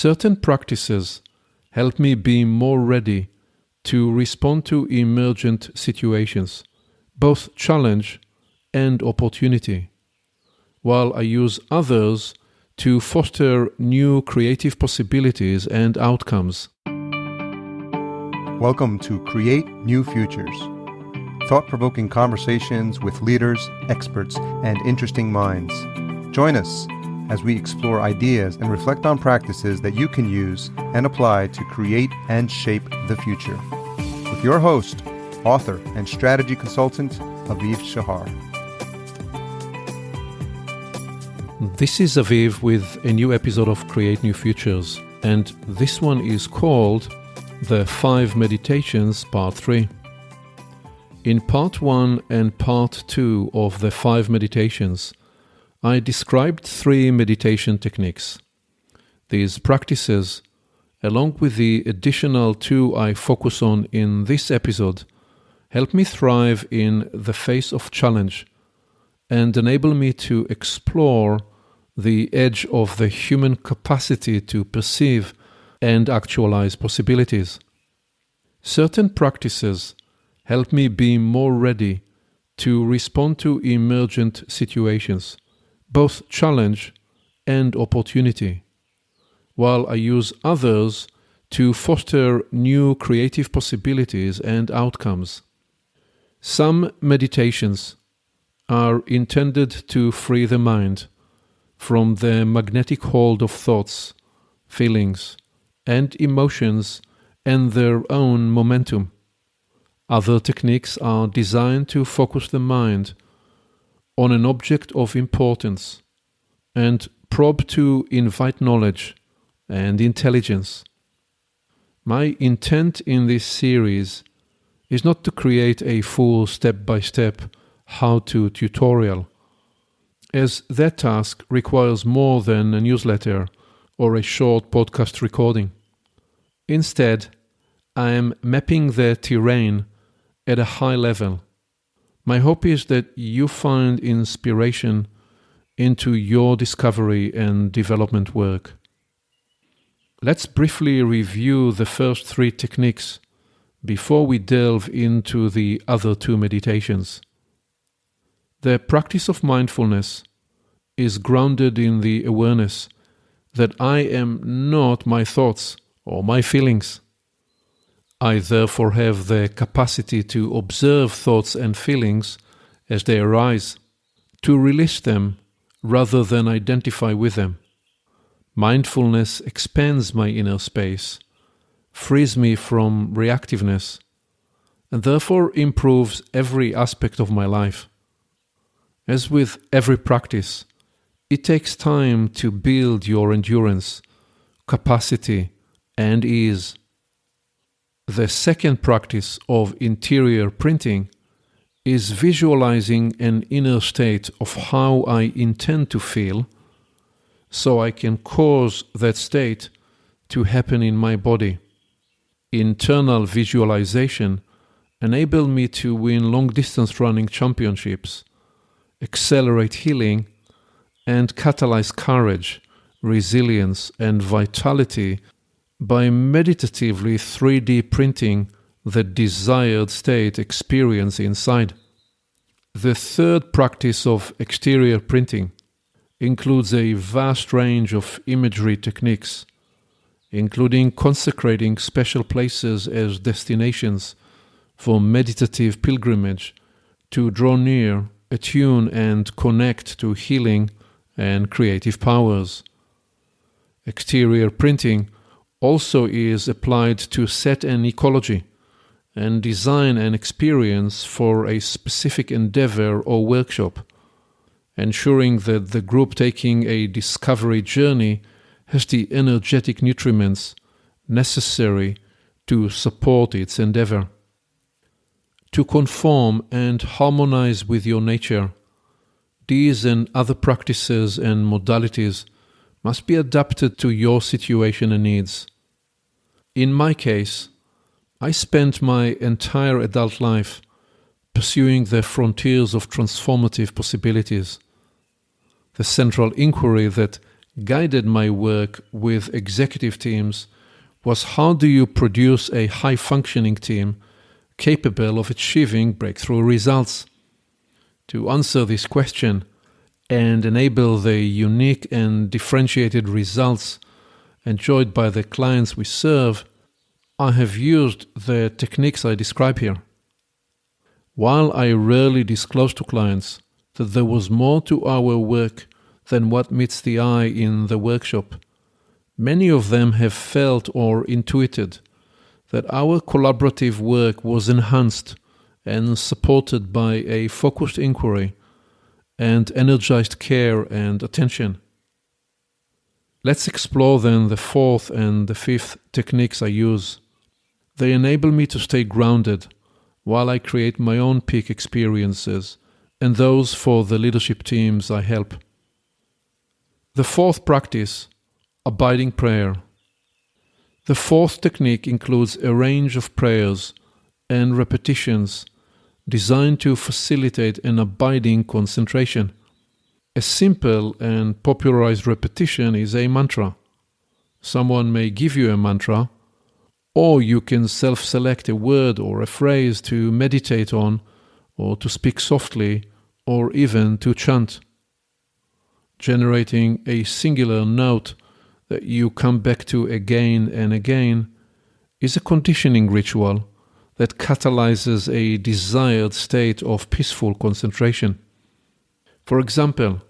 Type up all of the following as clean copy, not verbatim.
Certain practices help me be more ready to respond to emergent situations, both challenge and opportunity, while I use others to foster new creative possibilities and outcomes. Welcome to Create New Futures, thought-provoking conversations with leaders, experts, and interesting minds. Join us as we explore ideas and reflect on practices that you can use and apply to create and shape the future. With your host, author, and strategy consultant, Aviv Shahar. This is Aviv with a new episode of Create New Futures, and this one is called The 5 Meditations Part 3. In Part 1 and Part 2 of the 5 Meditations, I described 3 meditation techniques. These practices, along with the additional 2 I focus on in this episode, help me thrive in the face of challenge and enable me to explore the edge of the human capacity to perceive and actualize possibilities. Certain practices help me be more ready to respond to emergent situations, both challenge and opportunity, while I use others to foster new creative possibilities and outcomes. Some meditations are intended to free the mind from the magnetic hold of thoughts, feelings, and emotions and their own momentum. Other techniques are designed to focus the mind on an object of importance and probe to invite knowledge and intelligence. My intent in this series is not to create a full step-by-step how-to tutorial, as that task requires more than a newsletter or a short podcast recording. Instead, I am mapping the terrain at a high level. My hope is that you find inspiration into your discovery and development work. Let's briefly review the first 3 techniques before we delve into the other 2 meditations. The practice of mindfulness is grounded in the awareness that I am not my thoughts or my feelings. I therefore have the capacity to observe thoughts and feelings as they arise, to release them rather than identify with them. Mindfulness expands my inner space, frees me from reactiveness, and therefore improves every aspect of my life. As with every practice, it takes time to build your endurance, capacity, and ease. The second practice of interior printing is visualizing an inner state of how I intend to feel, so I can cause that state to happen in my body. Internal visualization enables me to win long-distance running championships, accelerate healing, and catalyze courage, resilience, and vitality by meditatively 3D printing the desired state experience inside. The third practice of exterior printing includes a vast range of imagery techniques, including consecrating special places as destinations for meditative pilgrimage to draw near, attune, and connect to healing and creative powers. Exterior printing also is applied to set an ecology and design an experience for a specific endeavor or workshop, ensuring that the group taking a discovery journey has the energetic nutriments necessary to support its endeavor. To conform and harmonize with your nature, these and other practices and modalities must be adapted to your situation and needs. In my case, I spent my entire adult life pursuing the frontiers of transformative possibilities. The central inquiry that guided my work with executive teams was how do you produce a high-functioning team capable of achieving breakthrough results? To answer this question and enable the unique and differentiated results enjoyed by the clients we serve, I have used the techniques I describe here. While I rarely disclose to clients that there was more to our work than what meets the eye in the workshop, many of them have felt or intuited that our collaborative work was enhanced and supported by a focused inquiry and energized care and attention. Let's explore then the fourth and the fifth techniques I use. They enable me to stay grounded while I create my own peak experiences and those for the leadership teams I help. The fourth practice, abiding prayer. The fourth technique includes a range of prayers and repetitions designed to facilitate an abiding concentration. A simple and popularized repetition is a mantra. Someone may give you a mantra, or you can self-select a word or a phrase to meditate on, or to speak softly, or even to chant. Generating a singular note that you come back to again and again is a conditioning ritual that catalyzes a desired state of peaceful concentration. For example,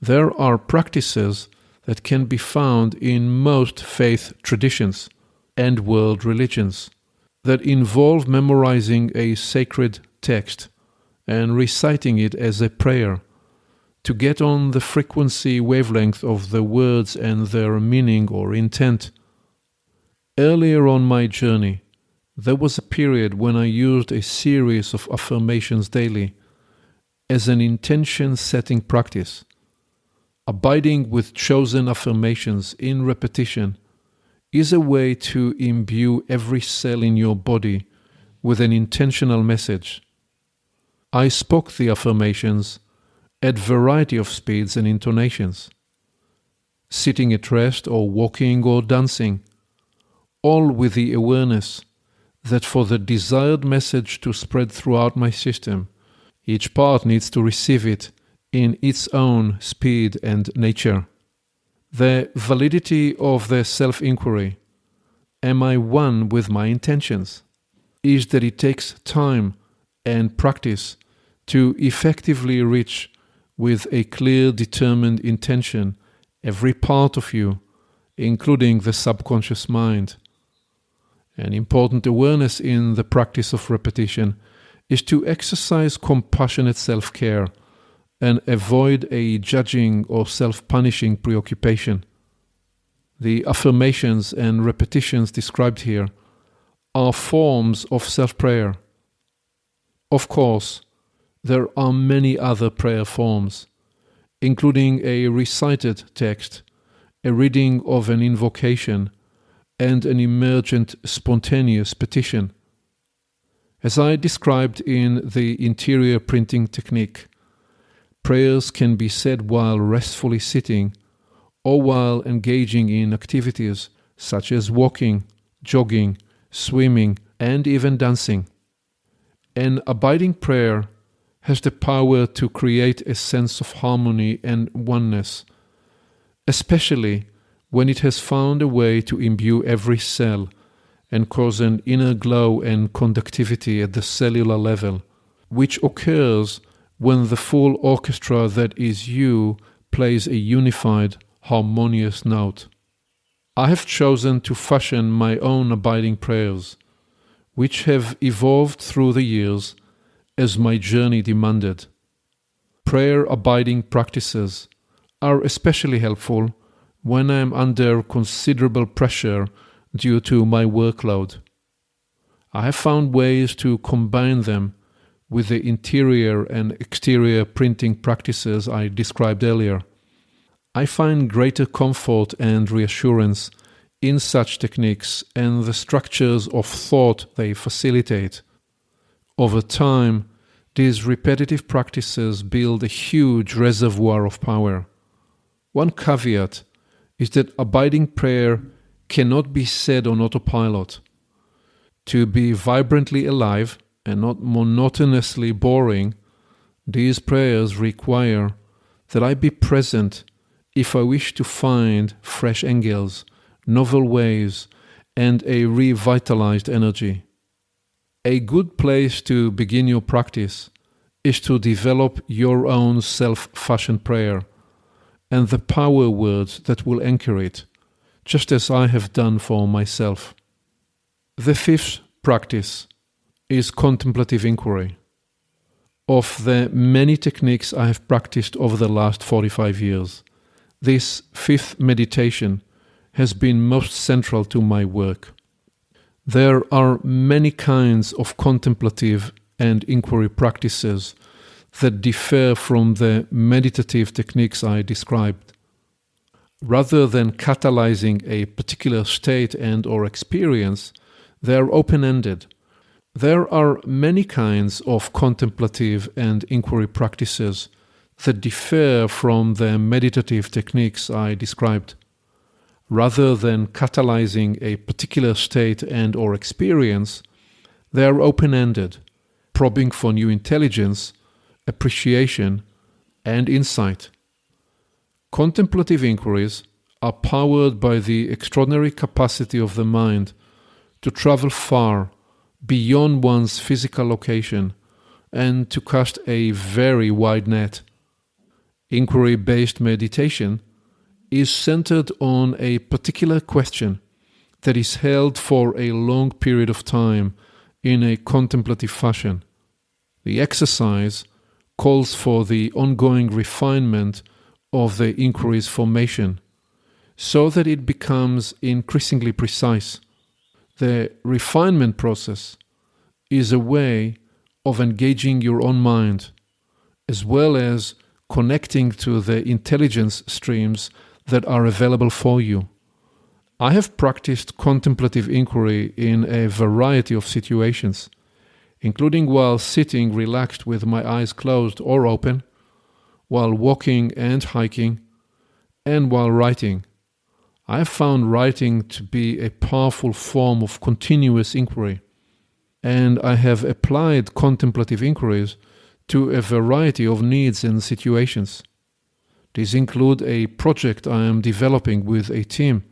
there are practices that can be found in most faith traditions and world religions that involve memorizing a sacred text and reciting it as a prayer to get on the frequency wavelength of the words and their meaning or intent. Earlier on my journey, there was a period when I used a series of affirmations daily as an intention-setting practice. Abiding with chosen affirmations in repetition is a way to imbue every cell in your body with an intentional message. I spoke the affirmations at variety of speeds and intonations, sitting at rest or walking or dancing, all with the awareness that for the desired message to spread throughout my system, each part needs to receive it in its own speed and nature. The validity of the self-inquiry, am I one with my intentions, is that it takes time and practice to effectively reach with a clear, determined intention every part of you, including the subconscious mind. An important awareness in the practice of repetition is to exercise compassionate self-care and avoid a judging or self-punishing preoccupation. The affirmations and repetitions described here are forms of self-prayer. Of course, there are many other prayer forms, including a recited text, a reading of an invocation, and an emergent spontaneous petition. As I described in the interior printing technique, prayers can be said while restfully sitting or while engaging in activities such as walking, jogging, swimming, and even dancing. An abiding prayer has the power to create a sense of harmony and oneness, especially when it has found a way to imbue every cell and cause an inner glow and conductivity at the cellular level, which occurs when the full orchestra that is you plays a unified, harmonious note. I have chosen to fashion my own abiding prayers, which have evolved through the years as my journey demanded. Prayer abiding practices are especially helpful when I am under considerable pressure due to my workload. I have found ways to combine them with the interior and exterior printing practices I described earlier. I find greater comfort and reassurance in such techniques and the structures of thought they facilitate. Over time, these repetitive practices build a huge reservoir of power. One caveat is that abiding prayer cannot be said on autopilot. To be vibrantly alive and not monotonously boring, these prayers require that I be present if I wish to find fresh angles, novel ways, and a revitalized energy. A good place to begin your practice is to develop your own self-fashioned prayer and the power words that will anchor it, just as I have done for myself. The fifth practice is contemplative inquiry. Of the many techniques I have practiced over the last 45 years, this fifth meditation has been most central to my work. There are many kinds of contemplative and inquiry practices that differ from the meditative techniques I described. Rather than catalyzing a particular state and/or experience, they are open-ended. There are many kinds of contemplative and inquiry practices that differ from the meditative techniques I described. Rather than catalyzing a particular state and/or experience, they are open-ended, probing for new intelligence, appreciation, and insight. Contemplative inquiries are powered by the extraordinary capacity of the mind to travel far beyond one's physical location and to cast a very wide net. Inquiry-based meditation is centered on a particular question that is held for a long period of time in a contemplative fashion. The exercise calls for the ongoing refinement of the inquiry's formation so that it becomes increasingly precise. The refinement process is a way of engaging your own mind, as well as connecting to the intelligence streams that are available for you. I have practiced contemplative inquiry in a variety of situations, including while sitting relaxed with my eyes closed or open, while walking and hiking, and while writing. I have found writing to be a powerful form of continuous inquiry, and I have applied contemplative inquiries to a variety of needs and situations. These include a project I am developing with a team,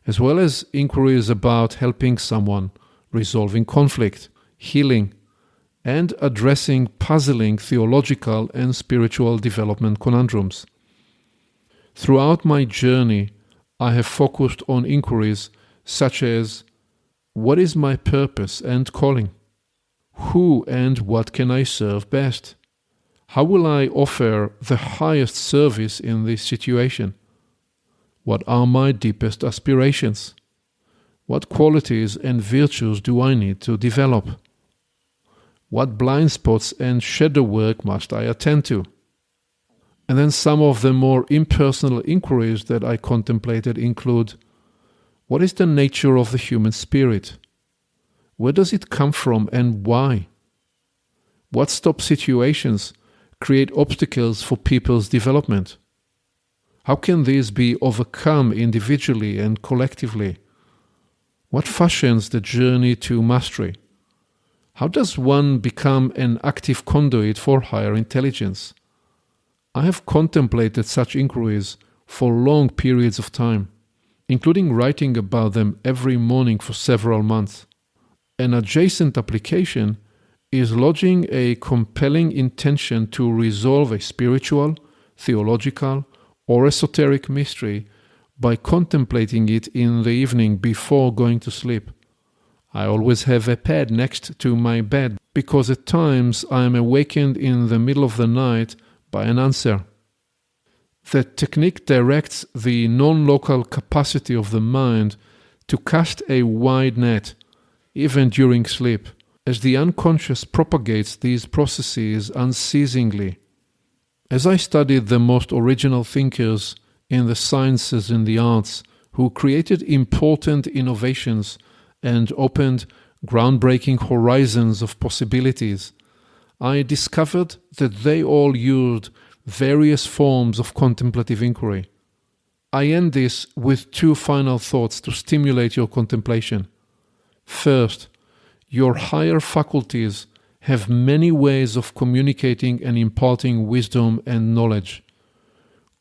as well as inquiries about helping someone, resolving conflict, healing, and addressing puzzling theological and spiritual development conundrums. Throughout my journey, I have focused on inquiries such as, what is my purpose and calling? Who and what can I serve best? How will I offer the highest service in this situation? What are my deepest aspirations? What qualities and virtues do I need to develop? What blind spots and shadow work must I attend to? And then some of the more impersonal inquiries that I contemplated include, what is the nature of the human spirit? Where does it come from and why? What stop situations create obstacles for people's development? How can these be overcome individually and collectively? What fashions the journey to mastery? How does one become an active conduit for higher intelligence? I have contemplated such inquiries for long periods of time, including writing about them every morning for several months. An adjacent application is lodging a compelling intention to resolve a spiritual, theological, or esoteric mystery by contemplating it in the evening before going to sleep. I always have a pad next to my bed because at times I am awakened in the middle of the night by an answer. The technique directs the non-local capacity of the mind to cast a wide net, even during sleep, as the unconscious propagates these processes unceasingly. As I studied the most original thinkers in the sciences and the arts who created important innovations and opened groundbreaking horizons of possibilities, I discovered that they all used various forms of contemplative inquiry. I end this with 2 final thoughts to stimulate your contemplation. First, your higher faculties have many ways of communicating and imparting wisdom and knowledge.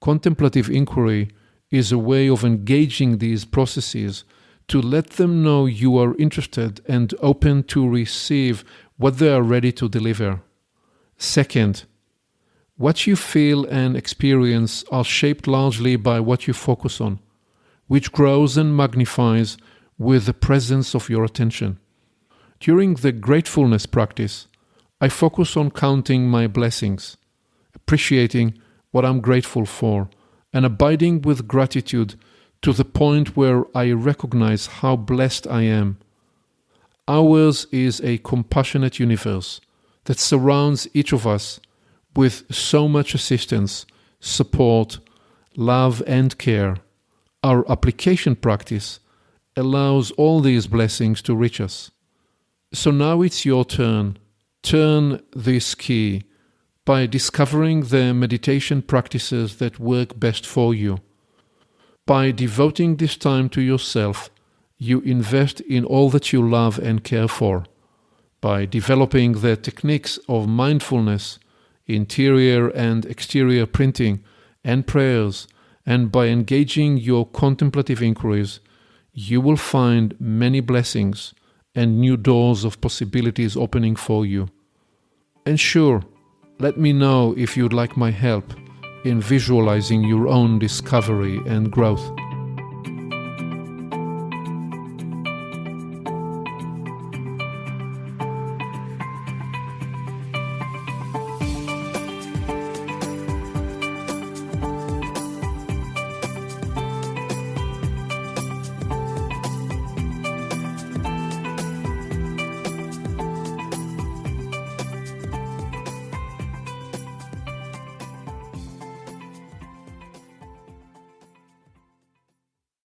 Contemplative inquiry is a way of engaging these processes to let them know you are interested and open to receive what they are ready to deliver. Second, what you feel and experience are shaped largely by what you focus on, which grows and magnifies with the presence of your attention. During the gratefulness practice, I focus on counting my blessings, appreciating what I'm grateful for, and abiding with gratitude to the point where I recognize how blessed I am. Ours is a compassionate universe that surrounds each of us with so much assistance, support, love, and care. Our application practice allows all these blessings to reach us. So now it's your turn. Turn this key by discovering the meditation practices that work best for you. By devoting this time to yourself, you invest in all that you love and care for. By developing the techniques of mindfulness, interior and exterior printing, and prayers, and by engaging your contemplative inquiries, you will find many blessings and new doors of possibilities opening for you. And sure, let me know if you'd like my help in visualizing your own discovery and growth.